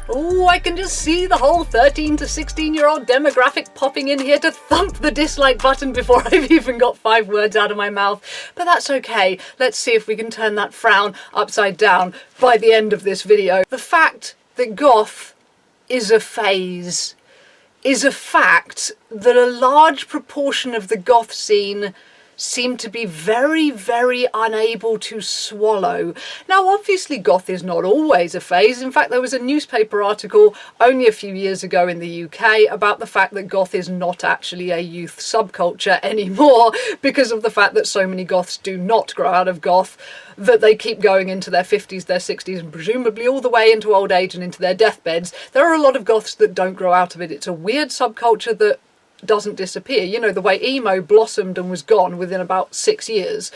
Oh, I can just see the whole 13 to 16-year-old demographic popping in here to thump the dislike button before I've even got 5 words out of my mouth. But that's okay. Let's see if we can turn that frown upside down by the end of this video. The fact that goth is a phase is a fact that a large proportion of the goth scene seem to be very, very unable to swallow. Now, obviously, goth is not always a phase. In fact, there was a newspaper article only a few years ago in the UK about the fact that goth is not actually a youth subculture anymore because of the fact that so many goths do not grow out of goth, that they keep going into their 50s, their 60s, and presumably all the way into old age and into their deathbeds. There are a lot of goths that don't grow out of it. It's a weird subculture that doesn't disappear. You know, the way emo blossomed and was gone within about 6 years.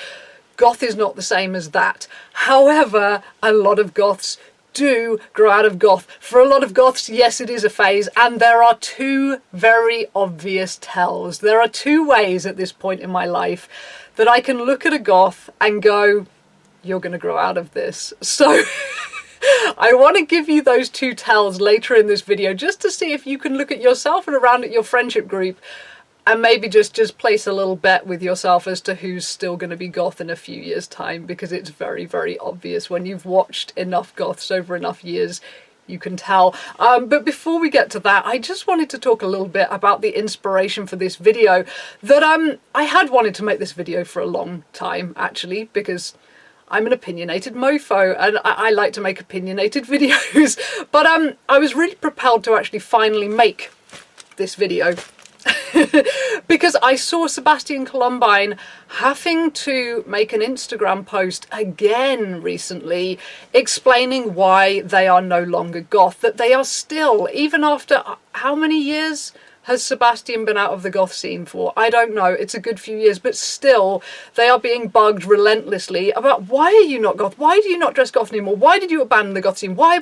Goth is not the same as that. However, a lot of goths do grow out of goth. For a lot of goths, yes, it is a phase, and there are 2 very obvious tells. There are 2 ways at this point in my life that I can look at a goth and go, you're going to grow out of this. So I want to give you those 2 tells later in this video just to see if you can look at yourself and around at your friendship group and maybe just place a little bet with yourself as to who's still going to be goth in a few years' time, because it's very, very obvious. When you've watched enough goths over enough years, you can tell. But before we get to that, I just wanted to talk a little bit about the inspiration for this video. That I had wanted to make this video for a long time, actually, because I'm an opinionated mofo and I like to make opinionated videos. But I was really propelled to actually finally make this video because I saw Sebastian Columbine having to make an Instagram post again recently explaining why they are no longer goth, that they are still, even after how many years has Sebastian been out of the goth scene for? I don't know, it's a good few years, but still they are being bugged relentlessly about, why are you not goth? Why do you not dress goth anymore? Why did you abandon the goth scene? Why?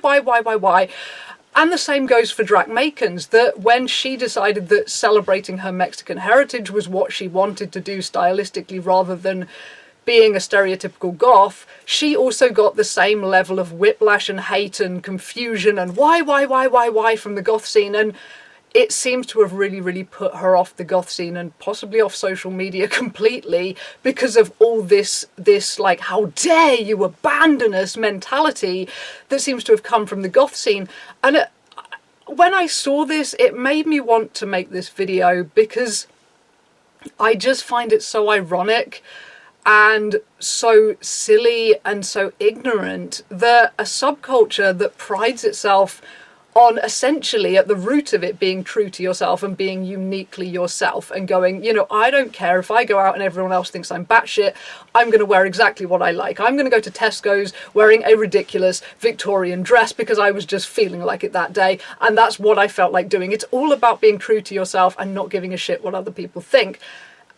And the same goes for Drac Makens, that when she decided that celebrating her Mexican heritage was what she wanted to do stylistically rather than being a stereotypical goth, she also got the same level of whiplash and hate and confusion and why from the goth scene. And it seems to have really, really put her off the goth scene and possibly off social media completely because of all this like, how dare you abandon us mentality that seems to have come from the goth scene. And when I saw this, it made me want to make this video because I just find it so ironic and so silly and so ignorant that a subculture that prides itself on essentially at the root of it being true to yourself and being uniquely yourself and going, you know, I don't care if I go out and everyone else thinks I'm batshit, I'm going to wear exactly what I like. I'm going to go to Tesco's wearing a ridiculous Victorian dress because I was just feeling like it that day, and that's what I felt like doing. It's all about being true to yourself and not giving a shit what other people think.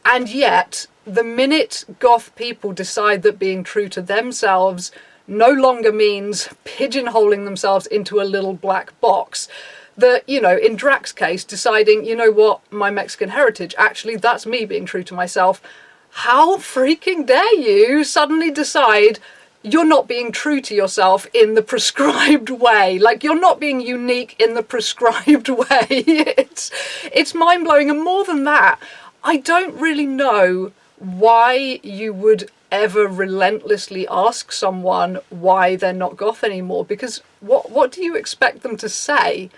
And yet, the minute goth people decide that being true to themselves no longer means pigeonholing themselves into a little black box, that, you know, in Drac's case, deciding, you know what, my Mexican heritage, actually that's me being true to myself. How freaking dare you suddenly decide you're not being true to yourself in the prescribed way? Like, you're not being unique in the prescribed way. It's mind-blowing. And more than that, I don't really know why you would ever relentlessly ask someone why they're not goth anymore, because what do you expect them to say?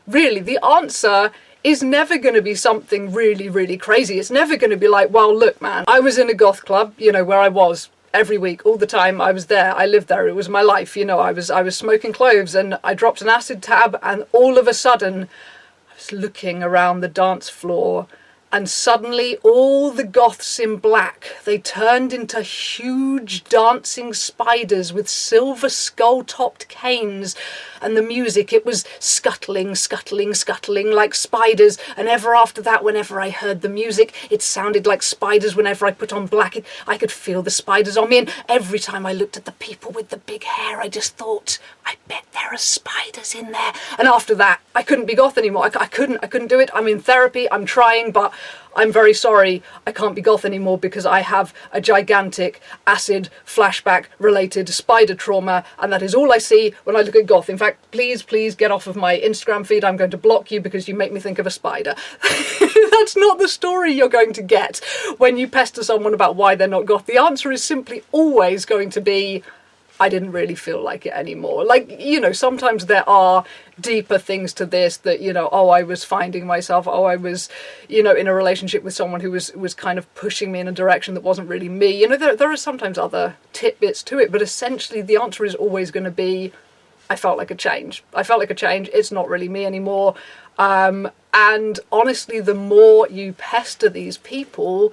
Really, the answer is never going to be something really, really crazy. It's never going to be like, well, look, man, I was in a goth club, you know, where I was every week, all the time. I was there, I lived there, it was my life, you know, I was smoking cloves and I dropped an acid tab and all of a sudden I was looking around the dance floor and suddenly all the goths in black, they turned into huge dancing spiders with silver skull-topped canes. And the music, it was scuttling, scuttling, scuttling like spiders. And ever after that, whenever I heard the music, it sounded like spiders. Whenever I put on black, I could feel the spiders on me. And every time I looked at the people with the big hair, I just thought, I I bet there are spiders in there. And after that, I couldn't be goth anymore. I couldn't do it. I'm in therapy, I'm trying, but I'm very sorry, I can't be goth anymore because I have a gigantic acid flashback related spider trauma, and that is all I see when I look at goth. In fact, please get off of my Instagram feed. I'm going to block you because you make me think of a spider. That's not the story you're going to get when you pester someone about why they're not goth. The answer is simply always going to be, I didn't really feel like it anymore. Like, you know, sometimes there are deeper things to this that, you know, oh, I was finding myself, oh, I was, you know, in a relationship with someone who was kind of pushing me in a direction that wasn't really me. You know, there are sometimes other tidbits to it, but essentially the answer is always going to be, I felt like a change. I felt like a change. It's not really me anymore. And honestly, the more you pester these people,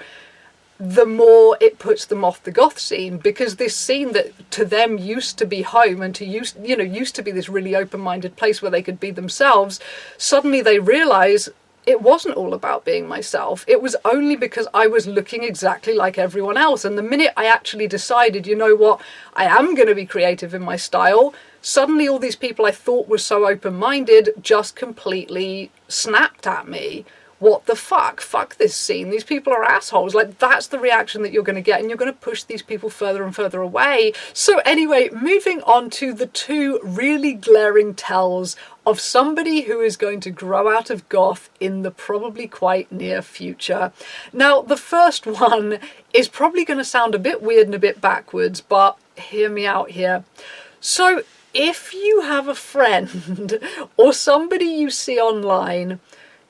the more it puts them off the goth scene, because this scene that to them used to be home and used to be this really open-minded place where they could be themselves, suddenly they realise it wasn't all about being myself. It was only because I was looking exactly like everyone else. And the minute I actually decided, you know what, I am going to be creative in my style, suddenly all these people I thought were so open-minded just completely snapped at me. What the fuck? Fuck this scene. These people are assholes. Like, that's the reaction that you're going to get, and you're going to push these people further and further away. So anyway, moving on to the two really glaring tells of somebody who is going to grow out of goth in the probably quite near future. Now, the first one is probably going to sound a bit weird and a bit backwards, but hear me out here. So if you have a friend or somebody you see online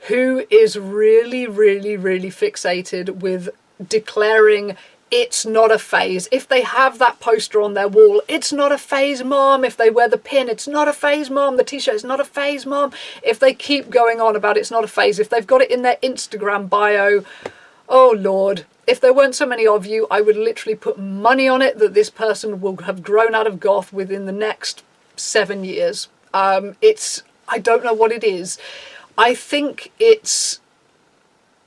who is really fixated with declaring it's not a phase. If they have that poster on their wall, it's not a phase, mom. If they wear the pin, it's not a phase, mom. The t-shirt, it's not a phase, mom. If they keep going on about it's not a phase, if they've got it in their Instagram bio, oh Lord. If there weren't so many of you, I would literally put money on it that this person will have grown out of goth within the next 7 years. I don't know what it is. I think it's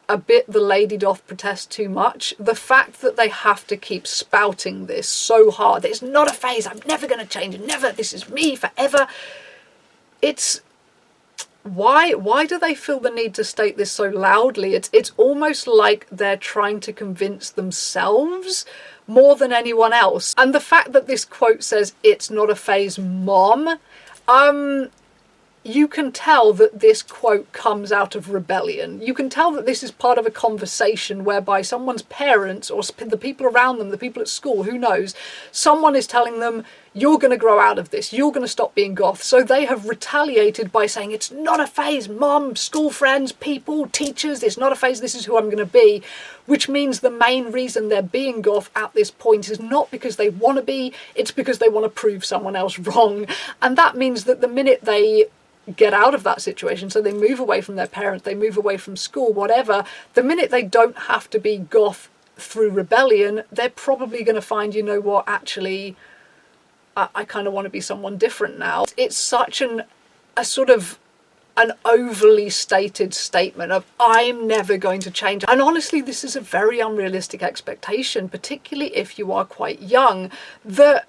a bit the lady doth protest too much. The fact that they have to keep spouting this so hard, that it's not a phase, I'm never going to change, never, this is me forever. It's, why do they feel the need to state this so loudly? It's almost like they're trying to convince themselves more than anyone else. And the fact that this quote says, it's not a phase, mom, you can tell that this quote comes out of rebellion. You can tell that this is part of a conversation whereby someone's parents or the people around them, the people at school, who knows, someone is telling them, you're going to grow out of this, you're going to stop being goth. So they have retaliated by saying, it's not a phase, mom, school friends, people, teachers, it's not a phase, this is who I'm going to be. Which means the main reason they're being goth at this point is not because they want to be, it's because they want to prove someone else wrong. And that means that the minute they get out of that situation, so they move away from their parents, they move away from school, whatever, the minute they don't have to be goth through rebellion, they're probably going to find, you know what, actually, I kind of want to be someone different now. It's such a sort of an overly stated statement of, I'm never going to change. And honestly, this is a very unrealistic expectation, particularly if you are quite young, that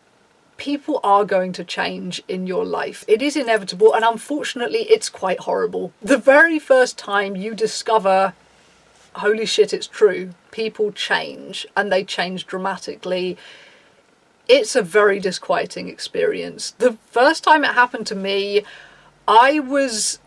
people are going to change in your life. It is inevitable, and unfortunately it's quite horrible. The very first time you discover, holy shit, it's true, people change, and they change dramatically, it's a very disquieting experience. The first time it happened to me, I was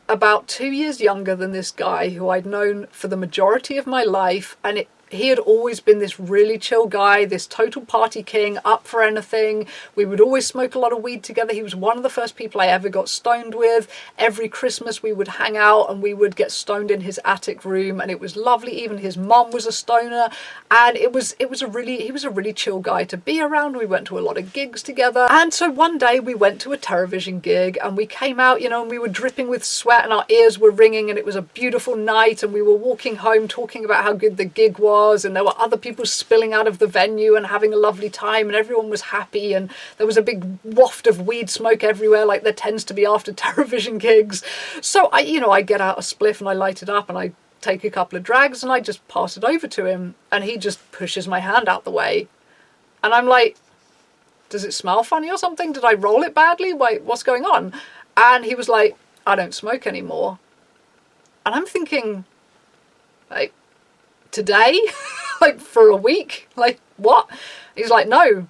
about 2 years younger than this guy who I'd known for the majority of my life, and he had always been this really chill guy, this total party king, up for anything. We would always smoke a lot of weed together. He was one of the first people I ever got stoned with. Every Christmas we would hang out and we would get stoned in his attic room, and it was lovely. Even his mum was a stoner, and he was a really chill guy to be around. We went to a lot of gigs together. And so one day we went to a TerrorVision gig, and we came out, you know, and we were dripping with sweat and our ears were ringing, and it was a beautiful night, and we were walking home talking about how good the gig was. And there were other people spilling out of the venue and having a lovely time, and everyone was happy, and there was a big waft of weed smoke everywhere, like there tends to be after TerrorVision gigs. So I get out a spliff and I light it up and I take a couple of drags and I just pass it over to him, and he just pushes my hand out the way, and I'm like, does it smell funny or something? Did I roll it badly? Wait, what's going on? And he was like, I don't smoke anymore. And I'm thinking, like, today? Like, for a week? Like, what? He's like, no,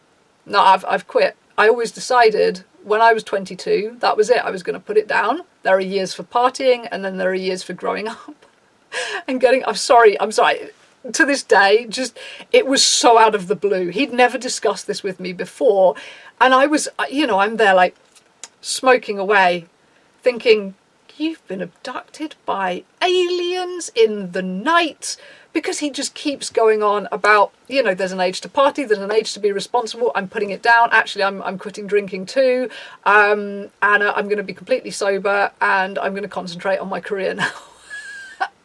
I've quit. I always decided when I was 22, that was it. I was going to put it down. There are years for partying, and then there are years for growing up and getting, I'm sorry. To this day, just, it was so out of the blue. He'd never discussed this with me before. And I was, you know, I'm there like smoking away, thinking, you've been abducted by aliens in the night. Because he just keeps going on about, you know, there's an age to party, there's an age to be responsible, I'm putting it down, actually I'm quitting drinking too, and I'm going to be completely sober, and I'm going to concentrate on my career now.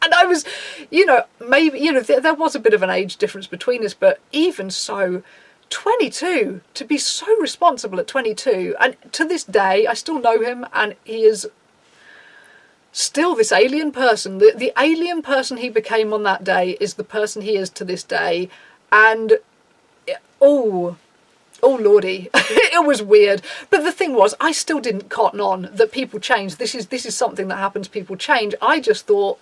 And I was, you know, maybe, you know, there was a bit of an age difference between us, but even so, 22, to be so responsible at 22, and to this day, I still know him, and he is still this alien person. The alien person he became on that day is the person he is to this day. And oh lordy, it was weird. But the thing was, I still didn't cotton on that people change. This is something that happens, people change. I just thought,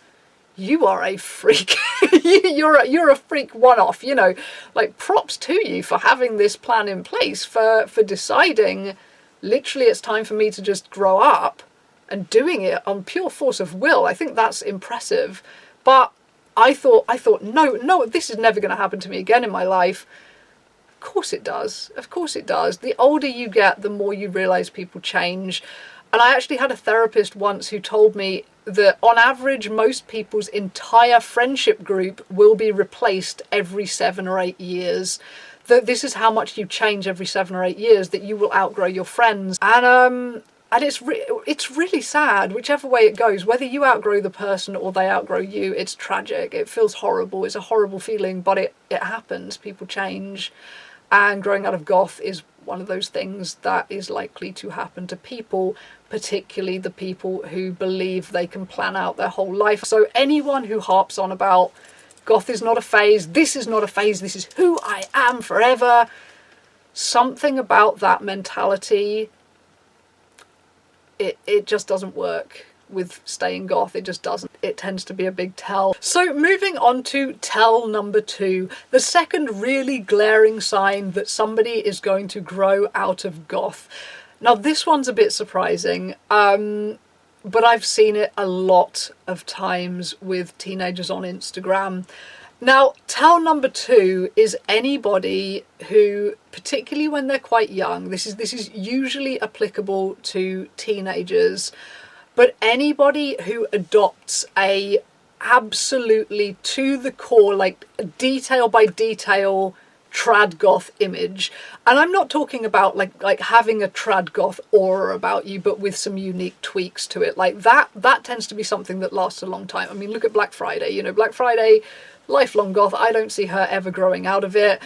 you are a freak. you're a freak one-off, you know. Like, props to you for having this plan in place, for deciding literally it's time for me to just grow up, and doing it on pure force of will. I think that's impressive. But I thought, no, this is never going to happen to me again in my life. Of course it does. Of course it does. The older you get, the more you realise people change. And I actually had a therapist once who told me that on average, most people's entire friendship group will be replaced every 7 or 8 years. That this is how much you change every 7 or 8 years, that you will outgrow your friends. And it's really sad, whichever way it goes, whether you outgrow the person or they outgrow you. It's tragic. It feels horrible. It's a horrible feeling, but it happens. People change. And growing out of goth is one of those things that is likely to happen to people, particularly the people who believe they can plan out their whole life. So anyone who harps on about goth is not a phase, this is not a phase, this is who I am forever, something about that mentality, it just doesn't work with staying goth. It just doesn't. It tends to be a big tell. So moving on to tell number 2, the second really glaring sign that somebody is going to grow out of goth. Now this one's a bit surprising, but I've seen it a lot of times with teenagers on Instagram. Now, tell number 2 is anybody who, particularly when they're quite young, this is usually applicable to teenagers, but anybody who adopts a absolutely to the core, like detail by detail trad goth image. And I'm not talking about like having a trad goth aura about you, but with some unique tweaks to it. Like that tends to be something that lasts a long time. I mean, look at Black Friday. You know, Black Friday, lifelong goth. I don't see her ever growing out of it,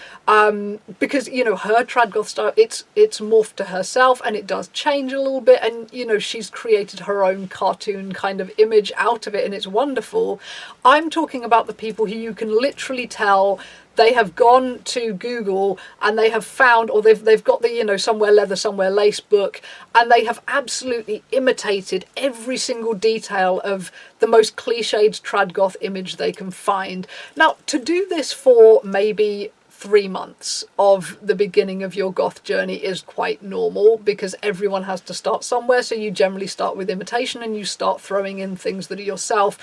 because, you know, her trad goth style, it's morphed to herself, and it does change a little bit, and, you know, she's created her own cartoon kind of image out of it, and it's wonderful. I'm talking about the people who you can literally tell they have gone to Google and they have found, or they've got the, you know, somewhere leather, somewhere lace book, and they have absolutely imitated every single detail of the most cliched trad goth image they can find. Now, to do this for maybe 3 months of the beginning of your goth journey is quite normal, because everyone has to start somewhere, so you generally start with imitation and you start throwing in things that are yourself.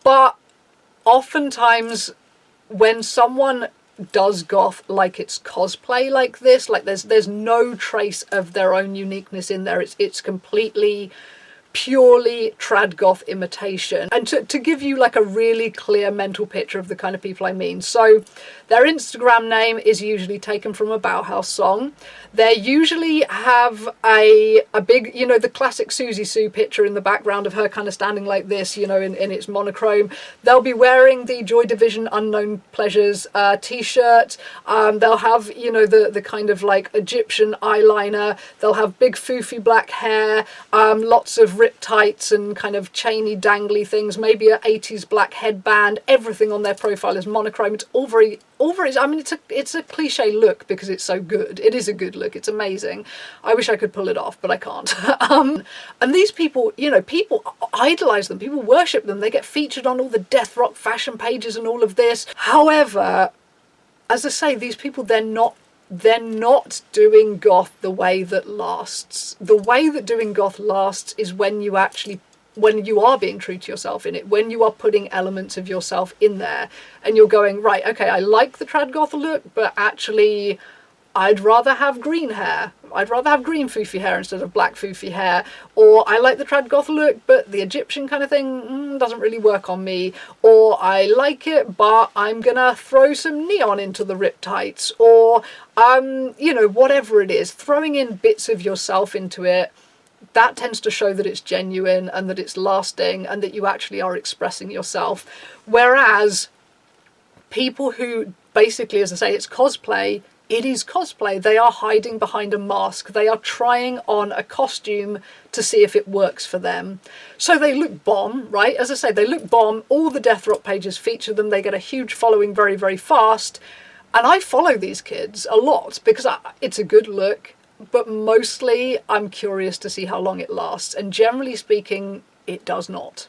But oftentimes when someone does goth like it's cosplay like this, like there's no trace of their own uniqueness in there, it's completely purely trad goth imitation. And to give you like a really clear mental picture of the kind of people I mean, so their Instagram name is usually taken from a Bauhaus song. They usually have a big, you know, the classic Susie Sue picture in the background of her kind of standing like this, you know, in its monochrome. They'll be wearing the Joy Division Unknown Pleasures t-shirt. They'll have, you know, the kind of like Egyptian eyeliner. They'll have big foofy black hair, lots of ripped tights and kind of chainy dangly things, maybe an 80s black headband. Everything on their profile is monochrome. It's all very, I mean, it's a cliche look because it's so good. It is a good look. It's amazing. I wish I could pull it off, but I can't. And these people, you know, people idolize them. People worship them. They get featured on all the death rock fashion pages and all of this. However, as I say, these people, they're not doing goth the way that lasts. The way that doing goth lasts is when you are being true to yourself in it, when you are putting elements of yourself in there and you're going, right, okay, I like the trad goth look, but actually I'd rather have green hair. I'd rather have green foofy hair instead of black foofy hair. Or I like the trad goth look, but the Egyptian kind of thing doesn't really work on me. Or I like it, but I'm gonna throw some neon into the rip tights. Or, you know, whatever it is, throwing in bits of yourself into it, that tends to show that it's genuine and that it's lasting and that you actually are expressing yourself. Whereas people who basically, as I say, it's cosplay, it is cosplay. They are hiding behind a mask. They are trying on a costume to see if it works for them. So they look bomb, right? As I say, they look bomb. All the death rock pages feature them. They get a huge following very, very fast. And I follow these kids a lot because it's a good look, but mostly I'm curious to see how long it lasts. And generally speaking, it does not.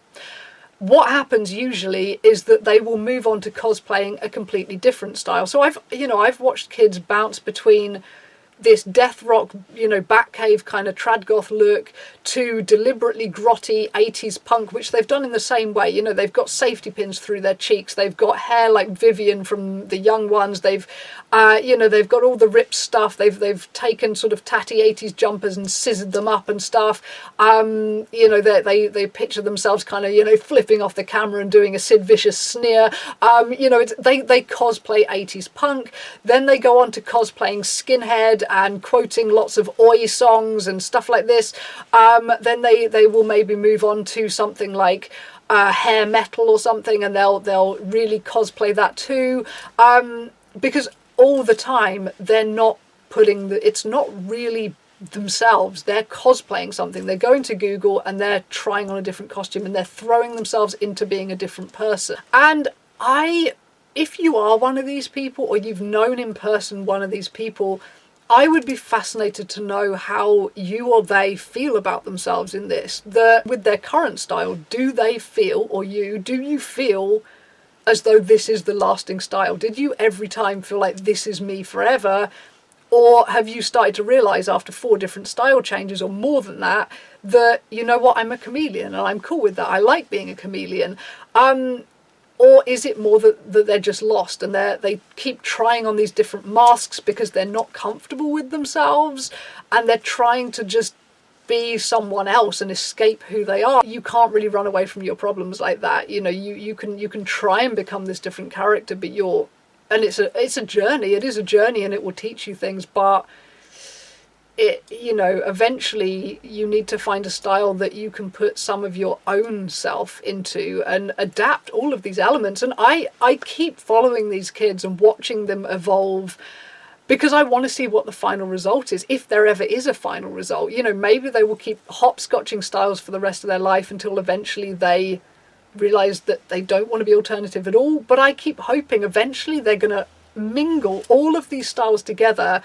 What happens usually is that they will move on to cosplaying a completely different style. So I've watched kids bounce between this death rock, you know, Batcave kind of trad goth look to deliberately grotty 80s punk, which they've done in the same way. You know, they've got safety pins through their cheeks. They've got hair like Vivian from the young ones. They've got all the ripped stuff. They've taken sort of tatty 80s jumpers and scissored them up and stuff. You know, they picture themselves kind of, you know, flipping off the camera and doing a Sid Vicious sneer. You know, they cosplay 80s punk. Then they go on to cosplaying skinhead and quoting lots of oi songs and stuff like this. Then they will maybe move on to something like hair metal or something, and they'll really cosplay that too. Because all the time they're not putting it's not really themselves. They're cosplaying something. They're going to Google and they're trying on a different costume and they're throwing themselves into being a different person. And if you are one of these people or you've known in person one of these people, I would be fascinated to know how you or they feel about themselves in this. With their current style, do they feel, or do you feel as though this is the lasting style? Did you every time feel like this is me forever? Or have you started to realise after 4 different style changes or more than that, you know what, I'm a chameleon and I'm cool with that. I like being a chameleon. Or is it more that they're just lost and they keep trying on these different masks because they're not comfortable with themselves and they're trying to just be someone else and escape who they are? You can't really run away from your problems like that. You know, you can try and become this different character, but it's a journey. It is a journey and it will teach you things, but eventually you need to find a style that you can put some of your own self into and adapt all of these elements. And I keep following these kids and watching them evolve because I want to see what the final result is, if there ever is a final result. You know, maybe they will keep hopscotching styles for the rest of their life until eventually they realise that they don't want to be alternative at all. But I keep hoping eventually they're going to mingle all of these styles together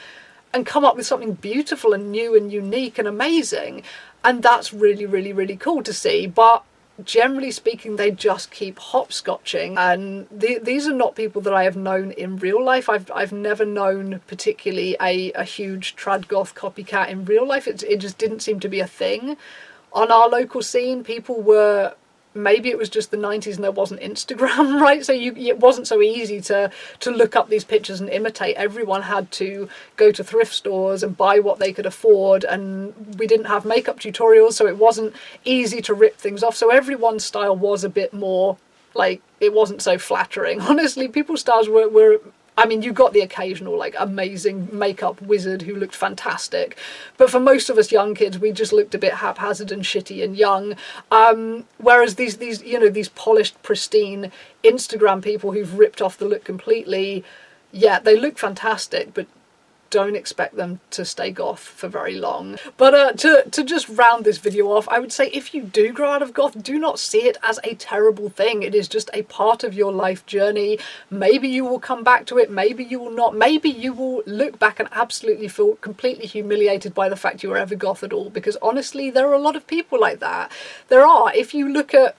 and come up with something beautiful and new and unique and amazing. And that's really, really, really cool to see. But generally speaking, they just keep hopscotching. And these are not people that I have known in real life. I've never known particularly a huge trad goth copycat in real life. It just didn't seem to be a thing. On our local scene, people were... Maybe it was just the 90s and there wasn't Instagram, right? So it wasn't so easy to look up these pictures and imitate. Everyone had to go to thrift stores and buy what they could afford, and we didn't have makeup tutorials, so it wasn't easy to rip things off. So everyone's style was a bit more like, it wasn't so flattering. Honestly, people's styles were I mean, you got the occasional like amazing makeup wizard who looked fantastic, but for most of us young kids, we just looked a bit haphazard and shitty and young. Whereas these polished, pristine Instagram people who've ripped off the look completely, yeah, they look fantastic, but don't expect them to stay goth for very long. But to just round this video off, I would say if you do grow out of goth, do not see it as a terrible thing. It is just a part of your life journey. Maybe you will come back to it, maybe you will not. Maybe you will look back and absolutely feel completely humiliated by the fact you were ever goth at all, because honestly, there are a lot of people like that. There are. If you look at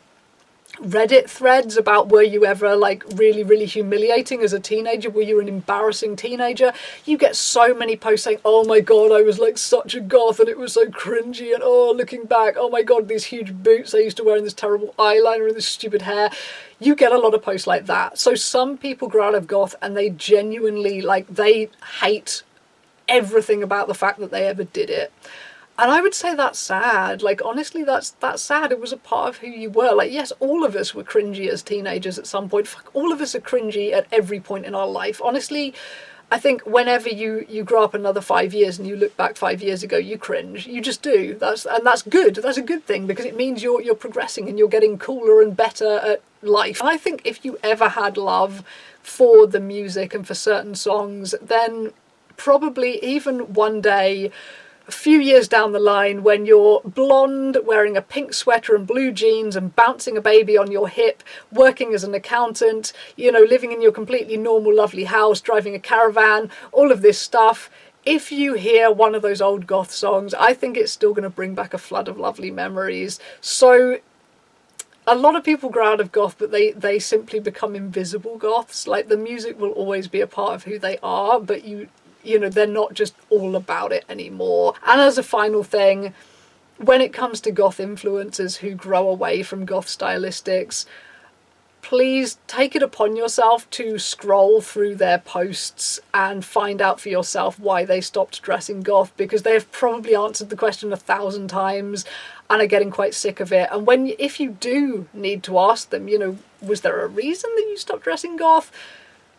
Reddit threads about were you ever like really humiliating as a teenager, were you an embarrassing teenager, you get so many posts saying, oh my god, I was like such a goth and it was so cringy, and oh, looking back, oh my god, these huge boots I used to wear and this terrible eyeliner and this stupid hair. You get a lot of posts like that. So some people grow out of goth and they genuinely, like, they hate everything about the fact that they ever did it. And I would say that's sad. Like, honestly, that's sad. It was a part of who you were. Like, yes, all of us were cringy as teenagers at some point. Fuck, all of us are cringy at every point in our life. Honestly, I think whenever you grow up another 5 years and you look back 5 years ago, you cringe. You just do. That's good. That's a good thing, because it means you're progressing and you're getting cooler and better at life. And I think if you ever had love for the music and for certain songs, then probably even one day, a few years down the line, when you're blonde, wearing a pink sweater and blue jeans and bouncing a baby on your hip, working as an accountant, you know, living in your completely normal, lovely house, driving a caravan, all of this stuff, if you hear one of those old goth songs, I think it's still going to bring back a flood of lovely memories. So a lot of people grow out of goth, but they simply become invisible goths. Like, the music will always be a part of who they are, but you know, they're not just all about it anymore. And as a final thing, when it comes to goth influencers who grow away from goth stylistics, please take it upon yourself to scroll through their posts and find out for yourself why they stopped dressing goth, because they have probably answered the question 1,000 times and are getting quite sick of it. And if you do need to ask them, you know, was there a reason that you stopped dressing goth?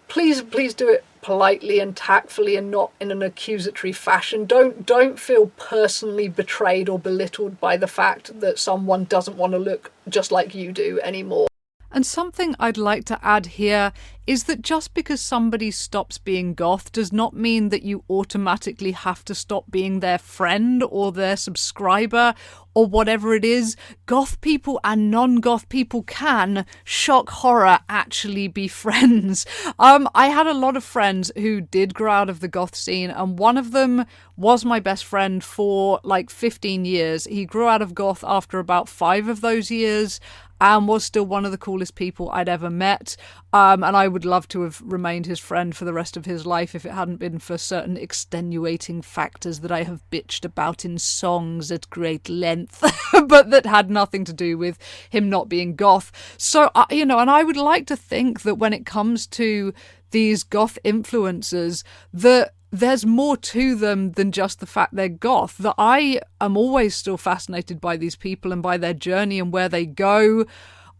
Please do it politely and tactfully and not in an accusatory fashion. Don't feel personally betrayed or belittled by the fact that someone doesn't want to look just like you do anymore. And something I'd like to add here is that just because somebody stops being goth does not mean that you automatically have to stop being their friend or their subscriber or whatever it is. Goth people and non-goth people can, shock horror, actually be friends. I had a lot of friends who did grow out of the goth scene, and one of them was my best friend for like 15 years. He grew out of goth after about 5 of those years and was still one of the coolest people I'd ever met. And I would love to have remained his friend for the rest of his life if it hadn't been for certain extenuating factors that I have bitched about in songs at great length, but that had nothing to do with him not being goth. So, you know, and I would like to think that when it comes to these goth influencers, that there's more to them than just the fact they're goth, that I am always still fascinated by these people and by their journey and where they go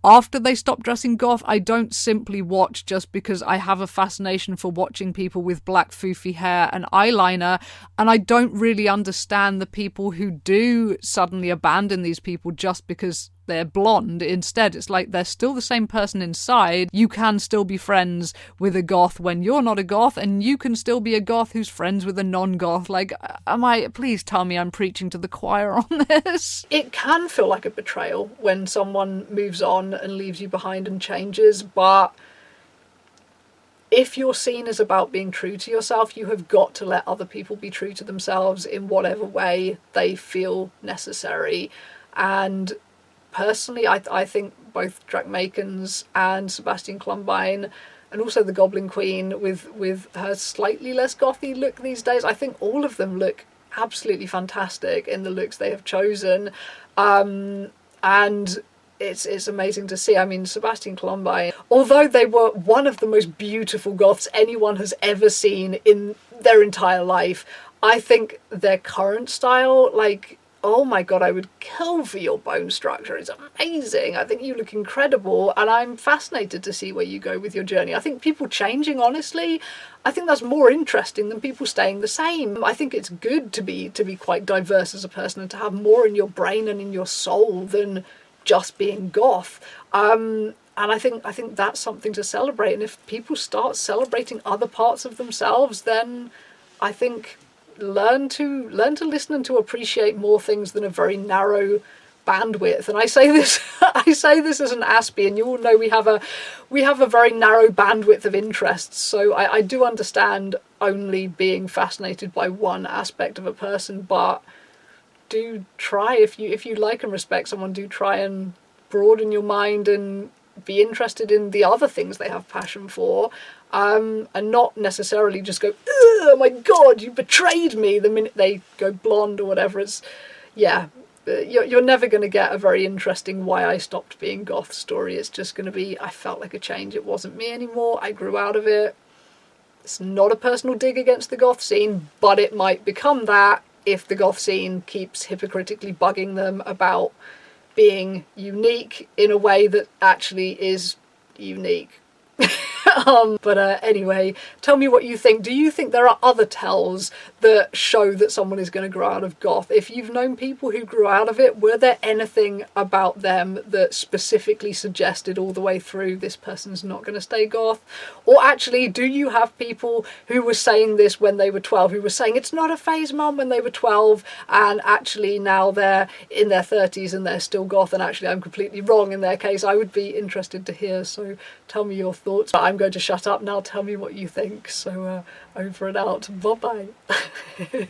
after they stop dressing goth. I don't simply watch just because I have a fascination for watching people with black foofy hair and eyeliner, and I don't really understand the people who do suddenly abandon these people just because they're blonde. Instead, it's like they're still the same person inside. You can still be friends with a goth when you're not a goth, and you can still be a goth who's friends with a non-goth. Like, please tell me I'm preaching to the choir on this. It can feel like a betrayal when someone moves on and leaves you behind and changes, but if your scene is about being true to yourself, you have got to let other people be true to themselves in whatever way they feel necessary. And personally, I think both Drakmakens and Sebastian Klumbine, and also the Goblin Queen with her slightly less gothy look these days, I think all of them look absolutely fantastic in the looks they have chosen. And it's amazing to see. I mean, Sebastian Klumbine, although they were one of the most beautiful goths anyone has ever seen in their entire life, I think their current style, like, oh my god, I would kill for your bone structure. It's amazing. I think you look incredible, and I'm fascinated to see where you go with your journey. I think people changing, honestly, I think that's more interesting than people staying the same. I think it's good to be quite diverse as a person and to have more in your brain and in your soul than just being goth. And I think that's something to celebrate. And if people start celebrating other parts of themselves, then I think learn to listen and to appreciate more things than a very narrow bandwidth. And I say this I say this as an Aspie, and you all know we have a very narrow bandwidth of interests, so I do understand only being fascinated by one aspect of a person, but do try, if you like and respect someone, do try and broaden your mind and be interested in the other things they have passion for, and not necessarily just go, oh my god, you betrayed me, the minute they go blonde or whatever. It's, yeah, you're never going to get a very interesting why I stopped being goth story. It's just going to be, I felt like a change, it wasn't me anymore, I grew out of it. It's not a personal dig against the goth scene, but it might become that if the goth scene keeps hypocritically bugging them about being unique in a way that actually is unique. Anyway, tell me what you think. Do you think there are other tells that show that someone is going to grow out of goth? If you've known people who grew out of it, were there anything about them that specifically suggested all the way through this person's not going to stay goth? Or actually, do you have people who were saying this when they were 12, who were saying it's not a phase, mum, when they were 12, and actually now they're in their 30s and they're still goth, and actually I'm completely wrong in their case? I would be interested to hear, so tell me your thoughts. I'm going to shut up now. Tell me what you think. So over and out. Bye bye.